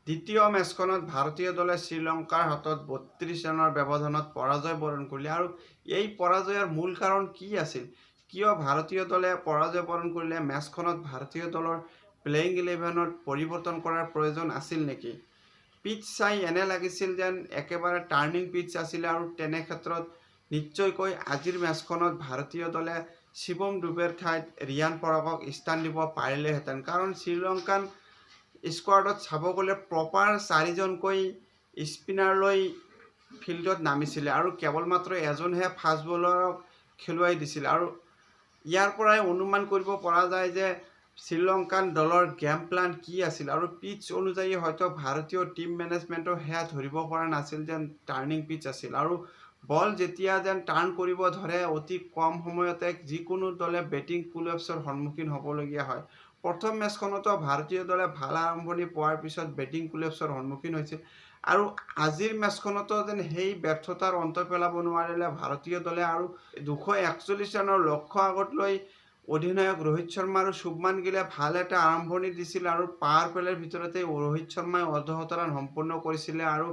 দ্বিতীয় মেচখনত ভাৰতীয় দলে শ্ৰীলংকাৰ হাতত ৩২ ৰানৰ ব্যৱধানত পৰাজয় বৰণ কৰিলে আৰু এই পৰাজয়ৰ মূল কাৰণ কি আছিল? কিয় ভাৰতীয় দলে পৰাজয় বৰণ কৰিলে? মেচখনত ভাৰতীয় দলৰ প্লেইং 11ত পৰিৱৰ্তন কৰাৰ প্ৰয়োজন আছিল নেকি? পিচ চাই এনে লাগিছিল যেন একেবাৰে টাৰ্ণিং পিচ আছিলে আৰু তেনে ক্ষেত্ৰত নিশ্চয়কৈ আজিৰ মেচখনত ভাৰতীয় দলে শিৱম ডুবেৰ ঠাইত ৰিয়ান পৰাগক স্থান দিব পাৰিলেহেঁতেন। কাৰণ শ্ৰীলংকান স্কোৱাডত চাব গ'লে প্ৰপাৰ 4জনকৈ স্পিনাৰ লৈ ফিল্ডত নামিছিলে আৰু কেৱল মাত্ৰ এজনহে ফাষ্ট বলাৰক খেলুৱাই দিছিল। আৰু ইয়াৰ পৰাই অনুমান কৰিব পৰা যায় যে শ্ৰীলংকান দলৰ গেম প্লান কি আছিল আৰু পিচ অনুযায়ী হয়তো ভাৰতীয় টিম মেনেজমেণ্টৰ সেয়া ধৰিব পৰা নাছিল যেন টাৰ্ণিং পিচ আছিল। আৰু বল যেতিয়া যেন টাৰ্ণ কৰিব ধৰে অতি কম সময়তে যিকোনো দলে বেটিং কোলেপছৰ সন্মুখীন হ'বলগীয়া হয়। প্ৰথম মেচখনতো ভাৰতীয় দলে ভাল আৰম্ভণি পোৱাৰ পিছত বেটিং কোলেপছৰ সন্মুখীন হৈছিল আৰু আজিৰ মেচখনতো যেন সেই ব্যৰ্থতাৰ অন্ত পেলাব নোৱাৰিলে ভাৰতীয় দলে আৰু 241 ৰানৰ লক্ষ্য আগত লৈ অধিনায়ক ৰোহিত শৰ্মা আৰু শুভমান গিলে ভাল এটা আৰম্ভণি দিছিল আৰু পাৱাৰ প্লেৰ ভিতৰতে ৰোহিত শৰ্মাই ১৭ ৰান সম্পূৰ্ণ কৰিছিলে আৰু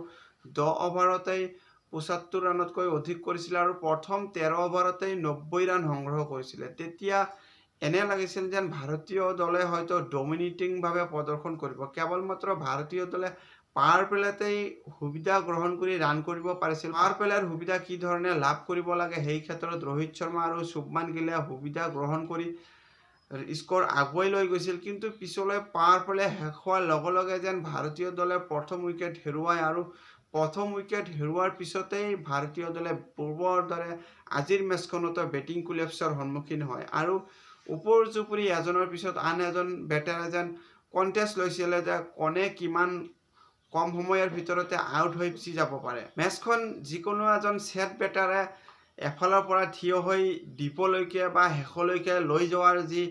10 অভাৰতেই ৭৫ ৰানতকৈ অধিক কৰিছিলে আৰু প্ৰথম 13 অভাৰতেই ৯০ ৰান সংগ্ৰহ কৰিছিলে। তেতিয়া এনে লাগিছিল যেন ভাৰতীয় দলে হয়তো ডমিনেটিংভাৱে প্ৰদৰ্শন কৰিব। কেৱল মাত্ৰ ভাৰতীয় দলে পাৱাৰ প্লেতেই সুবিধা গ্ৰহণ কৰি ৰান কৰিব পাৰিছিল। পাৱাৰ প্লেৰ সুবিধা কি ধৰণে লাভ কৰিব লাগে সেই ক্ষেত্ৰত ৰোহিত শৰ্মা আৰু শুভমান গিলে সুবিধা গ্ৰহণ কৰি স্ক'ৰ আগুৱাই লৈ গৈছিল। কিন্তু পিছলৈ পাৱাৰ প্লে শেষ হোৱাৰ লগে লগে যেন ভাৰতীয় দলে প্ৰথম উইকেট হেৰুৱায় আৰু প্ৰথম উইকেট হেৰুৱাৰ পিছতেই ভাৰতীয় দলে পূৰ্বৰ দৰে আজিৰ মেচখনতো বেটিং কোলেপছৰ সন্মুখীন হয় আৰু ওপৰ জুপুৰি এজনৰ পিছত আন এজন বেটাৰে যেন কণ্টেষ্ট লৈছিলে যে কোনে কিমান কম সময়ৰ ভিতৰতে আউট হৈ গুচি যাব পাৰে। মেচখন যিকোনো এজন ছেট বেটাৰে এফালৰ পৰা থিয় হৈ ডিপলৈকে বা শেষলৈকে লৈ যোৱাৰ যি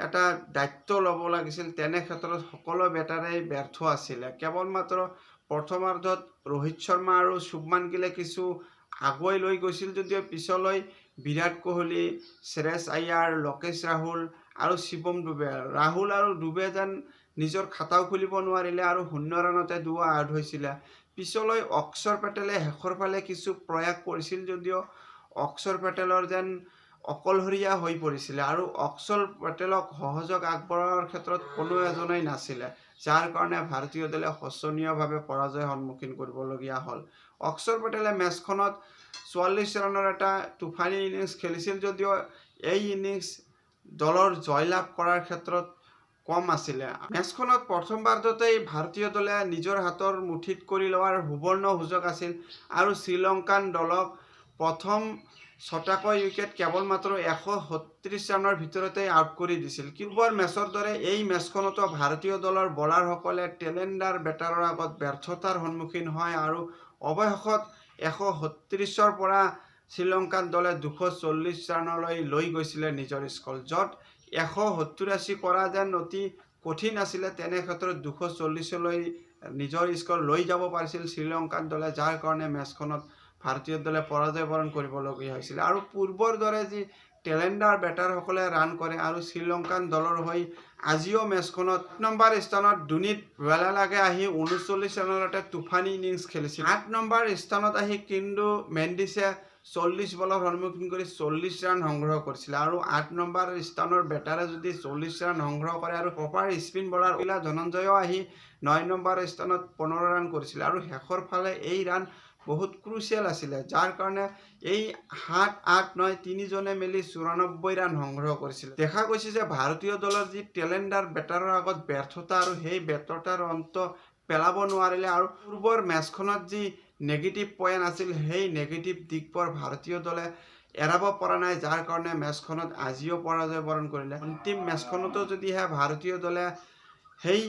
এটা দায়িত্ব ল'ব লাগিছিল তেনে ক্ষেত্ৰত সকলো বেটাৰেই ব্যৰ্থ আছিলে। কেৱল মাত্ৰ প্ৰথমাৰ্ধত ৰোহিত শৰ্মা আৰু শুভমান গিলে কিছু আগুৱাই লৈ গৈছিল যদিও পিছলৈ বিৰাট কোহলি, শ্ৰেয়স আয়াৰ, লোকেশ ৰাহুল আৰু শিৱম ডুবে ৰাহুল আৰু ডুবে যেন নিজৰ খাতাও খুলিব নোৱাৰিলে আৰু 0 ৰানতে দুয়ো আউট হৈছিলে। পিছলৈ অক্ষৰ পেটেলে শেষৰ ফালে কিছু প্ৰয়াস কৰিছিল যদিও অক্ষৰ পেটেলৰ যেন অকলশৰীয়া হৈ পৰিছিলে আৰু অক্ষৰ পেটেলক সহযোগ আগবঢ়োৱাৰ ক্ষেত্ৰত কোনো এজনেই নাছিলে, যাৰ কাৰণে ভাৰতীয় দলে শোচনীয়ভাৱে পৰাজয়ৰ সন্মুখীন কৰিবলগীয়া হ'ল। অক্ষৰ পেটেলে মেচখনত ৪৪ ৰানৰ এটা তুফানী ইনিংছ খেলিছিল যদিও এই ইনিংছ দলৰ জয়লাভ কৰাৰ ক্ষেত্ৰত কম আছিলে। মেচখনত প্ৰথমাৰ্ধতেই ভাৰতীয় দলে নিজৰ হাতৰ মুঠিত কৰি লোৱাৰ সুবৰ্ণ সুযোগ আছিল আৰু শ্ৰীলংকান দলক প্ৰথম ৬টাকৈ উইকেট কেৱল মাত্ৰ ১৩৬ ৰানৰ ভিতৰতে আউট কৰি দিছিল। পূৰ্বৰ মেচৰ দৰে এই মেচখনতো ভাৰতীয় দলৰ বলাৰসকলে টেলেণ্ডাৰ বেটাৰৰ আগত ব্যৰ্থতাৰ সন্মুখীন হয় আৰু অৱশেষত ১৩৬ৰ পৰা শ্ৰীলংকান দলে ২৪০ ৰানলৈ লৈ গৈছিলে নিজৰ স্ক'ৰ, য'ত ১৮০ কৰা যেন অতি কঠিন আছিলে। তেনে ক্ষেত্ৰত ২৪০লৈ নিজৰ স্ক'ৰ লৈ যাব পাৰিছিল শ্ৰীলংকান দলে, যাৰ কাৰণে মেচখনত ভাৰতীয় দলে পৰাজয় বৰণ কৰিবলগীয়া হৈছিল। আৰু পূৰ্বৰ দৰে যি টেলেণ্ডাৰ বেটাৰসকলে ৰান কৰে আৰু শ্ৰীলংকান দলৰ হৈ আজিও মেচখনত ৮ নম্বৰ স্থানত দুনিত ৱেলালাগে আহি ৩৯ ৰানৰ এটা তুফানী ইনিংছ খেলিছিল। ৮ নম্বৰ স্থানত আহি কিন্তু মেণ্ডিছে ৪০ বলৰ সন্মুখীন কৰি ৪০ ৰান সংগ্ৰহ কৰিছিলে আৰু ৮ নম্বৰ স্থানৰ বেটাৰে যদি ৪০ ৰান সংগ্ৰহ কৰে আৰু প্ৰপাৰ স্পিন বলাৰ ধনঞ্জয়ো আহি ৯ নম্বৰ স্থানত ১৫ ৰান কৰিছিলে আৰু শেষৰ ফালে এই ৰান বহুত ক্ৰুচিয়েল আছিলে, যাৰ কাৰণে এই ৭, ৮, ৯ তিনিজনে মিলি ৯৪ ৰান সংগ্ৰহ কৰিছিল। দেখা গৈছে যে ভাৰতীয় দলৰ যি টেলেণ্ডাৰ বেটাৰৰ আগত ব্যৰ্থতা আৰু সেই ব্যৰ্থতাৰ অন্ত পেলাব নোৱাৰিলে আৰু পূৰ্বৰ মেচখনত যি নেগেটিভ পইণ্ট আছিল সেই নেগেটিভ দিশবোৰ ভাৰতীয় দলে এৰাব পৰা নাই, যাৰ কাৰণে মেচখনত আজিও পৰাজয় বৰণ কৰিলে। অন্তিম মেচখনতো যদিহে ভাৰতীয় দলে সেই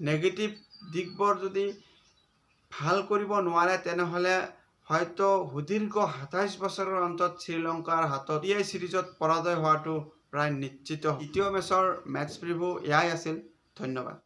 নেগেটিভ দিশবোৰ যদি ভাল কৰিব নোৱাৰে তেনেহ'লে হয়তো সুদীৰ্ঘ ২৭ বছৰৰ অন্তত শ্ৰীলংকাৰ হাতত ODI চিৰিজত পৰাজয় হোৱাটো প্ৰায় নিশ্চিত। দ্বিতীয় মেচৰ মেটচ প্ৰিভিউ এয়াই আছিল। ধন্যবাদ।